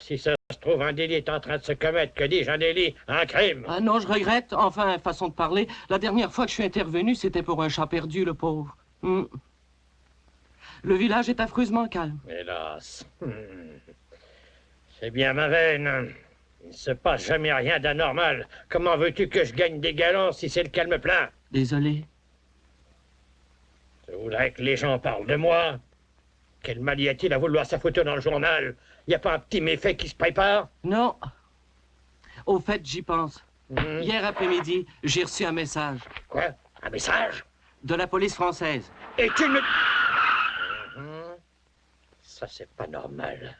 Si ça se trouve, un délit est en train de se commettre. Que dis-je, un délit? Un crime? Ah non, je regrette. Enfin, façon de parler. La dernière fois que je suis intervenu, c'était pour un chat perdu, le pauvre. Le village est affreusement calme. Hélas. C'est bien ma veine. Il ne se passe jamais rien d'anormal. Comment veux-tu que je gagne des galons si c'est le calme plein? Désolé. Je voudrais que les gens parlent de moi. Quel mal y a-t-il à vouloir sa photo dans le journal? Y a pas un petit méfait qui se prépare? Non. Au fait, j'y pense. Hier après-midi, j'ai reçu un message. Quoi? Un message? De la police française. Et tu ne... Ça, c'est pas normal.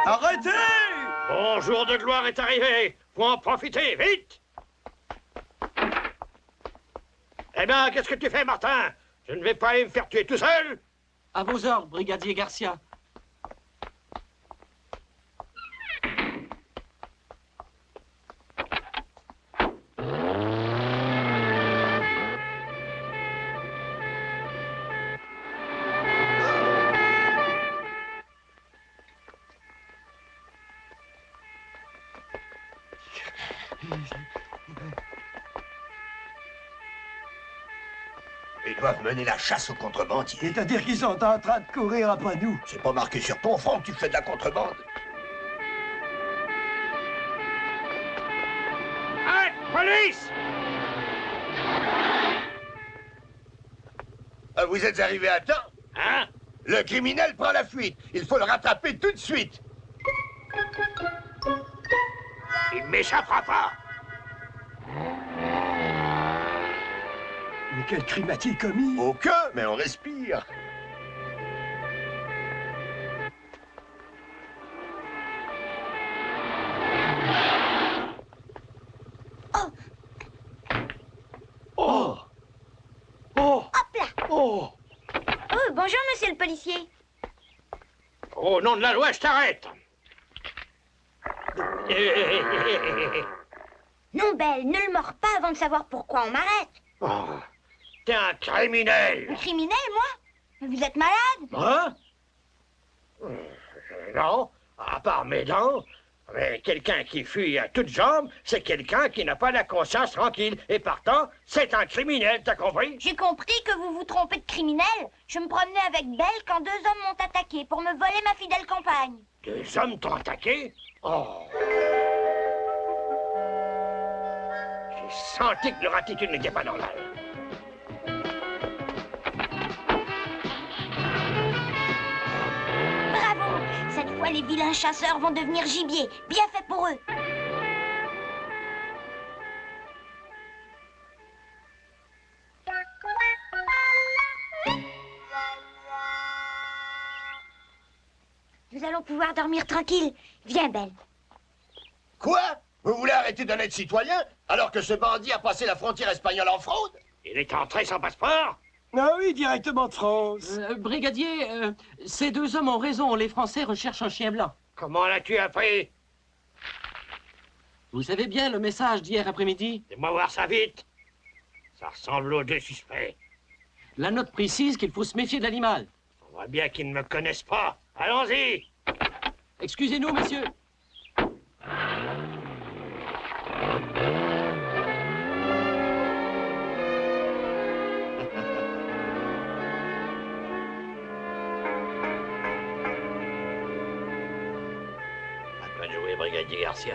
Arrêtez! Bonjour de gloire est arrivé. Faut en profiter, vite! Eh bien, qu'est-ce que tu fais, Martin? Je ne vais pas aller me faire tuer tout seul. À vos ordres, brigadier Garcia. Ils doivent mener la chasse aux contrebandiers. C'est-à-dire qu'ils sont en train de courir après nous. C'est pas marqué sur ton front que tu fais de la contrebande. Arrête, police! Vous êtes arrivé à temps? Hein? Le criminel prend la fuite. Il faut le rattraper tout de suite. Il m'échappera pas. Mais quel crime a-t-il commis? Aucun, mais on respire. Oh! Oh! Hop là! Oh! Oh, bonjour, monsieur le policier. Au nom de la loi, je t'arrête! Non, Belle, ne le mords pas avant de savoir pourquoi on m'arrête. Oh, t'es un criminel! Un criminel, moi? Mais vous êtes malade? Hein? Non, à part mes dents. Mais quelqu'un qui fuit à toutes jambes, c'est quelqu'un qui n'a pas la conscience tranquille. Et partant, c'est un criminel, t'as compris? J'ai compris que vous vous trompez de criminel. Je me promenais avec Belle quand 2 hommes m'ont attaqué pour me voler ma fidèle compagne. 2 hommes t'ont attaqué? Oh! J'ai senti que leur attitude n'était pas normale. Bravo! Cette fois, les vilains chasseurs vont devenir gibier. Bien fait pour eux. Nous allons pouvoir dormir tranquille. Viens, Belle. Quoi? Vous voulez arrêter d'un être citoyen alors que ce bandit a passé la frontière espagnole en fraude? Il est entré sans passeport? Ah oui, directement de France. Brigadier, ces 2 hommes ont raison. Les Français recherchent un chien blanc. Comment l'as-tu appris? Vous savez bien le message d'hier après-midi? Fais-moi voir ça vite. Ça ressemble aux 2 suspects. La note précise qu'il faut se méfier de l'animal. On voit bien qu'ils ne me connaissent pas. Allons-y! Excusez-nous, messieurs. À toi de jouer, brigadier Garcia.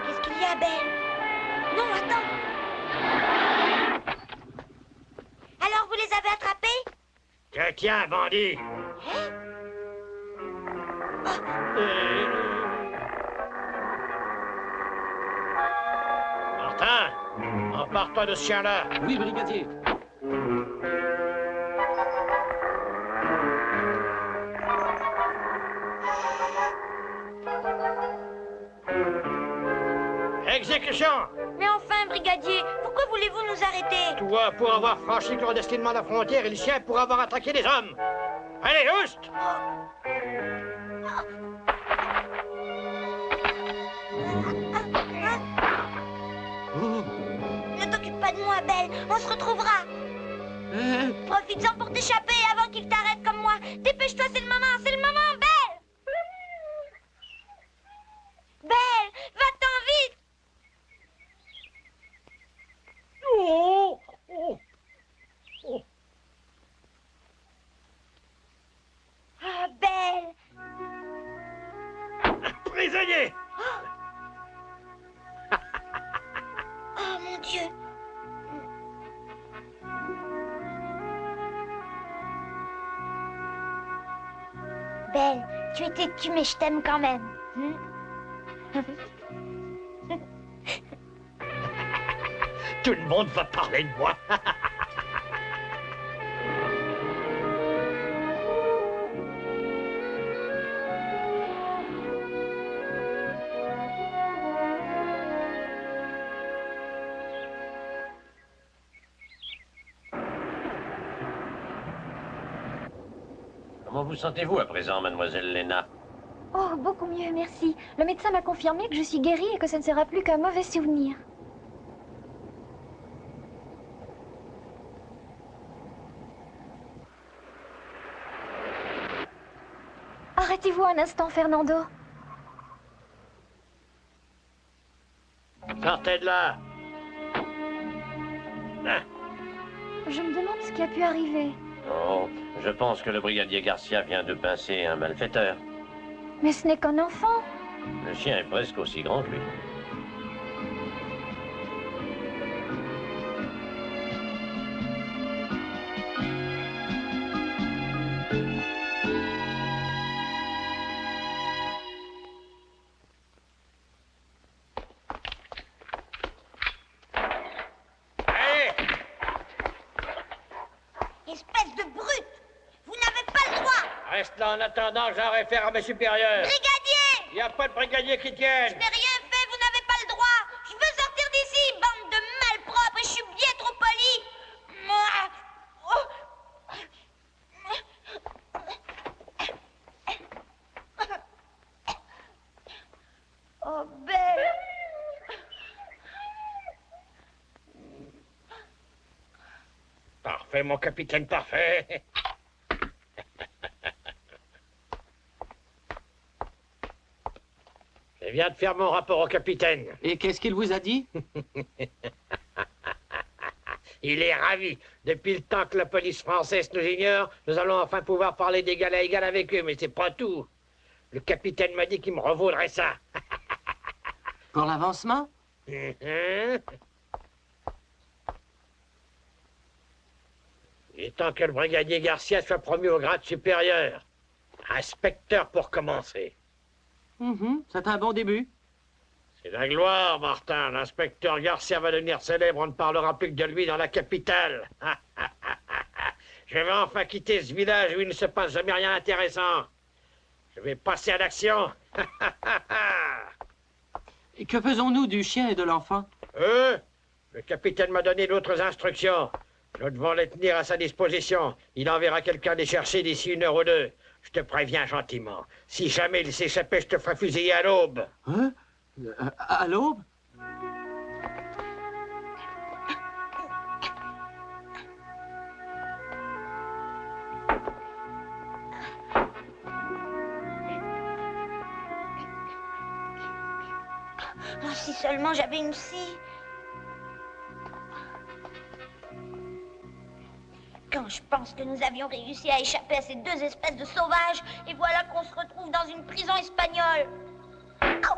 Qu'est-ce qu'il y a, Belle? Non, attends. Alors, vous les avez attrapés? Tiens, bandit! Martin, empare-toi de ce chien-là. Oui, brigadier. Exécution! Mais enfin, brigadier, pourquoi voulez-vous nous arrêter? Toi pour avoir franchi clandestinement la frontière et le chien pour avoir attaqué des hommes. Allez, juste! Oh. Ne t'occupe pas de moi, Belle. On se retrouvera. Profites-en pour t'échapper avant qu'il t'arrête comme moi. Dépêche-toi, c'est le moment, Belle! Belle, va-t'en vite! Oh! Oh! Oh! Ah, Belle! Prisonnier! Oh, mon Dieu! Belle, tu étais tue, mais je t'aime quand même. Tout le monde va parler de moi. Comment vous sentez-vous à présent, mademoiselle Lena? Oh, beaucoup mieux, merci. Le médecin m'a confirmé que je suis guérie et que ça ne sera plus qu'un mauvais souvenir. Arrêtez-vous un instant, Fernando. Sortez de là. Hein? Je me demande ce qui a pu arriver. Oh, je pense que le brigadier Garcia vient de pincer un malfaiteur. Mais ce n'est qu'un enfant. Le chien est presque aussi grand que lui. Allez! Espèce de brute! Vous n'avez pas le droit! Reste là en attendant, j'en réfère à mes supérieurs. Brigadier! Il n'y a pas de brigadier qui tienne. Je n'ai rien fait, vous n'avez pas le droit! Je veux sortir d'ici, bande de malpropres, et je suis bien trop poli! Oh, Belle! Parfait, mon capitaine, parfait. Je viens de faire mon rapport au capitaine. Et qu'est-ce qu'il vous a dit? Il est ravi. Depuis le temps que la police française nous ignore, nous allons enfin pouvoir parler d'égal à égal avec eux, mais c'est pas tout. Le capitaine m'a dit qu'il me revaudrait ça. Pour l'avancement? Il est temps que le brigadier Garcia soit promu au grade supérieur. Inspecteur pour commencer. C'est un bon début. C'est la gloire, Martin. L'inspecteur Garcia va devenir célèbre. On ne parlera plus que de lui dans la capitale. Je vais enfin quitter ce village où il ne se passe jamais rien d'intéressant. Je vais passer à l'action. Et que faisons-nous du chien et de l'enfant? Le capitaine m'a donné d'autres instructions. Nous devons les tenir à sa disposition. Il enverra quelqu'un les chercher d'ici 1 heure ou 2. Je te préviens gentiment. Si jamais il s'échappait, je te ferai fusiller à l'aube. Hein? À l'aube? Oh, si seulement j'avais une scie. Quand je pense que nous avions réussi à échapper à ces 2 espèces de sauvages, et voilà qu'on se retrouve dans une prison espagnole. Aouh.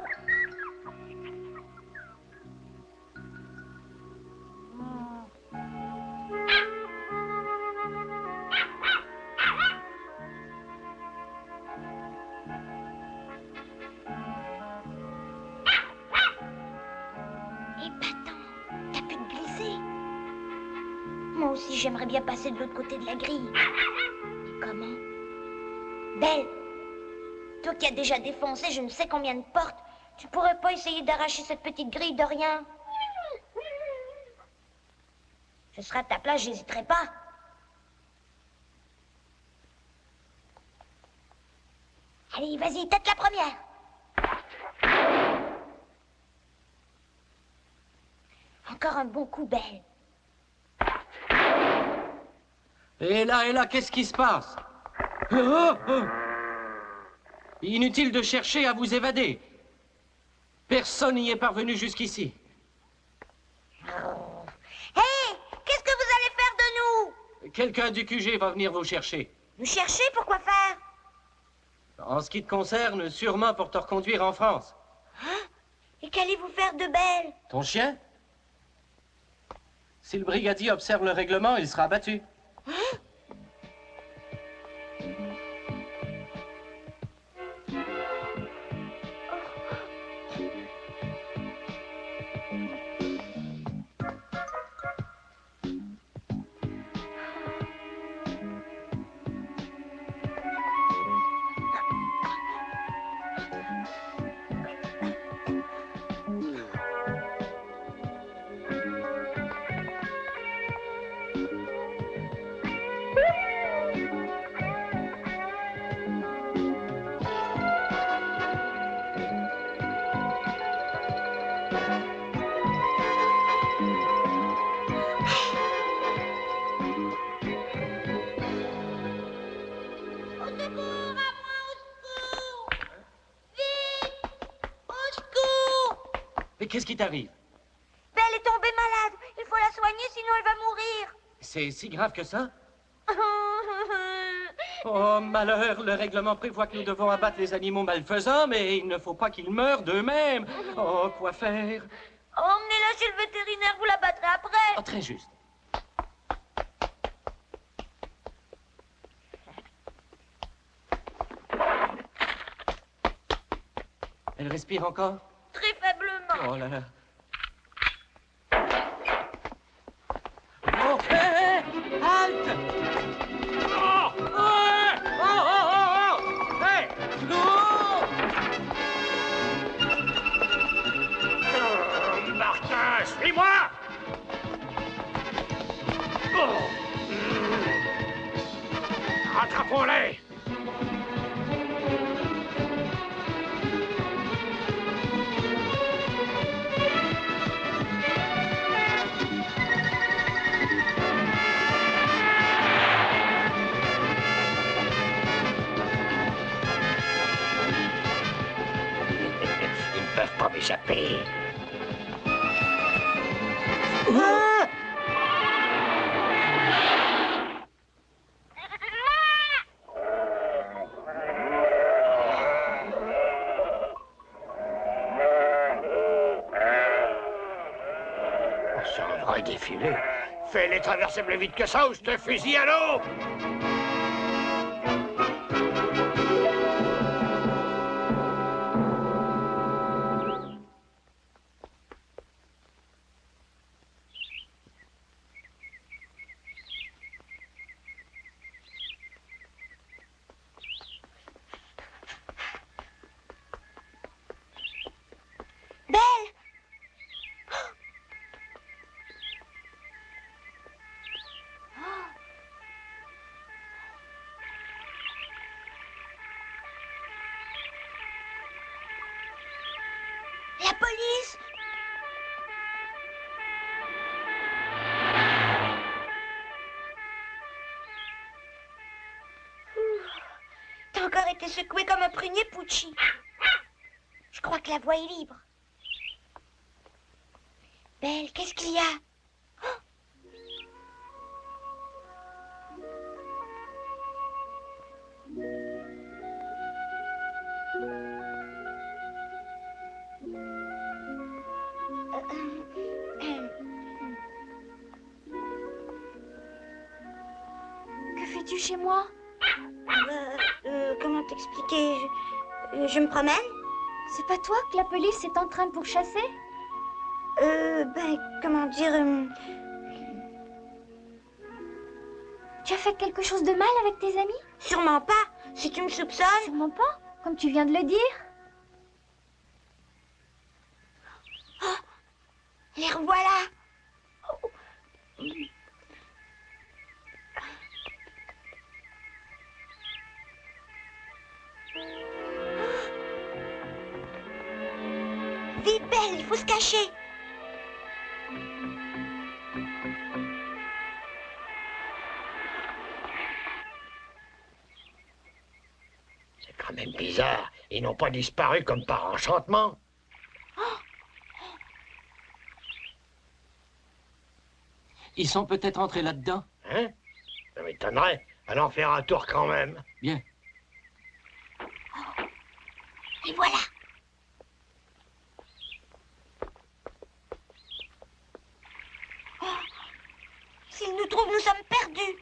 Épatant, t'as pu te glisser. Moi aussi, j'aimerais bien passer de l'autre côté de la grille. Mais comment? Belle, toi qui as déjà défoncé je ne sais combien de portes, tu pourrais pas essayer d'arracher cette petite grille de rien? Je serais à ta place, j'hésiterais pas. Allez, vas-y, tête la première. Encore un bon coup, Belle. Et là, qu'est-ce qui se passe? Oh, oh. Inutile de chercher à vous évader. Personne n'y est parvenu jusqu'ici. Hé, qu'est-ce que vous allez faire de nous? Quelqu'un du QG va venir vous chercher. Nous chercher, pourquoi faire? En ce qui te concerne, sûrement pour te reconduire en France. Et qu'allez-vous faire de Belle? Ton chien? Si le brigadier observe le règlement, il sera abattu. Au secours, à moi, au secours! Vite! Au secours! Mais qu'est-ce qui t'arrive? Belle est tombée malade. Il faut la soigner, sinon elle va mourir. C'est si grave que ça? Oh, malheur, le règlement prévoit que nous devons abattre les animaux malfaisants, mais il ne faut pas qu'ils meurent d'eux-mêmes. Oh, quoi faire? Emmenez-la chez le vétérinaire, vous la battrez après. Oh, très juste. Elle respire encore? Très faiblement. Oh là là. Oh, hé, hé, halte! Oh, oh, oh, oh, oh, oh! Hé, non! Martin, suis-moi! Oh. Rattrapons-les! Ils ne peuvent pas m'échapper. C'est un vrai défilé. Fais-les traverser plus vite que ça ou je te fusille à l'eau! Belle! La police! T'as encore été secoué comme un prunier, Pucci. Je crois que la voie est libre. Belle, qu'est-ce qu'il y a? Que fais-tu chez moi? Comment t'expliquer? Je me promène? C'est pas toi que la police est en train de pourchasser? Comment dire... Tu as fait quelque chose de mal avec tes amis? Sûrement pas. Si tu me soupçonnes... Sûrement pas, comme tu viens de le dire. Les revoilà. Vite, Belle, il faut se cacher. C'est quand même bizarre. Ils n'ont pas disparu comme par enchantement. Ils sont peut-être entrés là-dedans. Hein? Ça m'étonnerait. Allons faire un tour quand même. Bien. Et voilà. Oh. S'ils nous trouvent, nous sommes perdus.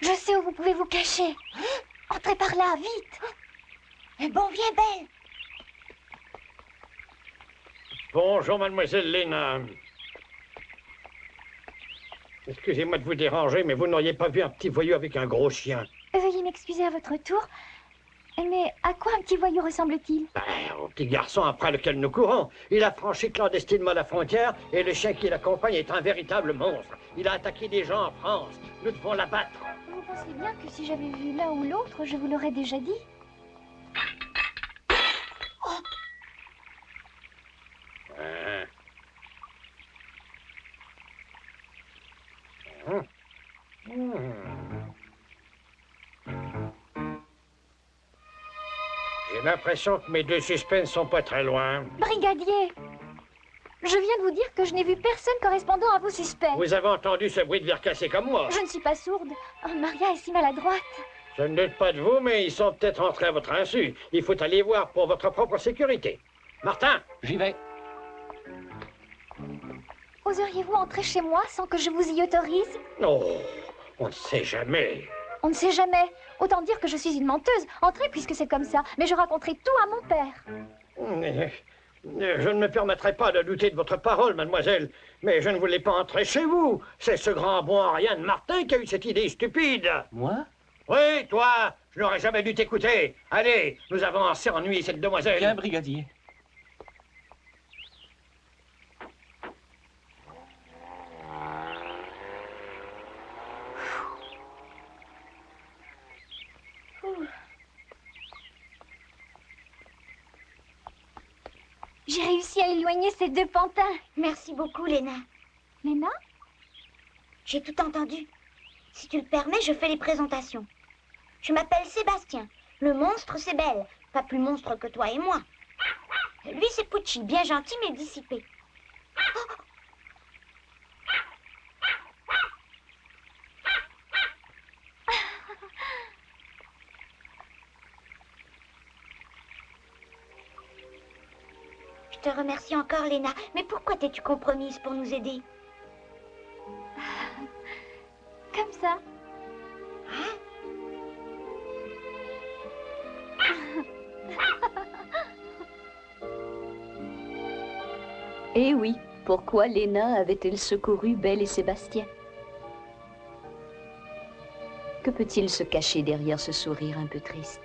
Je sais où vous pouvez vous cacher. Entrez par là, vite. Eh bon, viens, Belle. Bonjour, mademoiselle Léna. Excusez-moi de vous déranger, mais vous n'auriez pas vu un petit voyou avec un gros chien? Veuillez m'excuser à votre tour. Mais à quoi un petit voyou ressemble-t-il? Au petit garçon après lequel nous courons. Il a franchi clandestinement la frontière et le chien qui l'accompagne est un véritable monstre. Il a attaqué des gens en France. Nous devons l'abattre. Vous pensez bien que si j'avais vu l'un ou l'autre, je vous l'aurais déjà dit? J'ai l'impression que mes deux suspects ne sont pas très loin. Brigadier, je viens de vous dire que je n'ai vu personne correspondant à vos suspects. Vous avez entendu ce bruit de verre cassé comme moi? Je ne suis pas sourde. Oh, Maria est si maladroite. Je ne doute pas de vous, mais ils sont peut-être entrés à votre insu. Il faut aller voir pour votre propre sécurité. Martin! J'y vais. Oseriez-vous entrer chez moi sans que je vous y autorise? Oh, on ne sait jamais. On ne sait jamais. Autant dire que je suis une menteuse. Entrez puisque c'est comme ça. Mais je raconterai tout à mon père. Je ne me permettrai pas de douter de votre parole, mademoiselle. Mais je ne voulais pas entrer chez vous. C'est ce grand bon à rien de Martin qui a eu cette idée stupide. Moi? Oui, toi, je n'aurais jamais dû t'écouter. Allez, nous avons assez ennuyé cette demoiselle. Bien, brigadier. J'ai réussi à éloigner ces deux pantins. Merci beaucoup, Léna. Léna? J'ai tout entendu. Si tu le permets, je fais les présentations. Je m'appelle Sébastien. Le monstre, c'est Belle. Pas plus monstre que toi et moi. Lui, c'est Pucci, bien gentil mais dissipé. Je te remercie encore, Léna. Mais pourquoi t'es-tu compromise pour nous aider? Comme ça. Eh oui, pourquoi Léna avait-elle secouru Belle et Sébastien? Que peut-il se cacher derrière ce sourire un peu triste?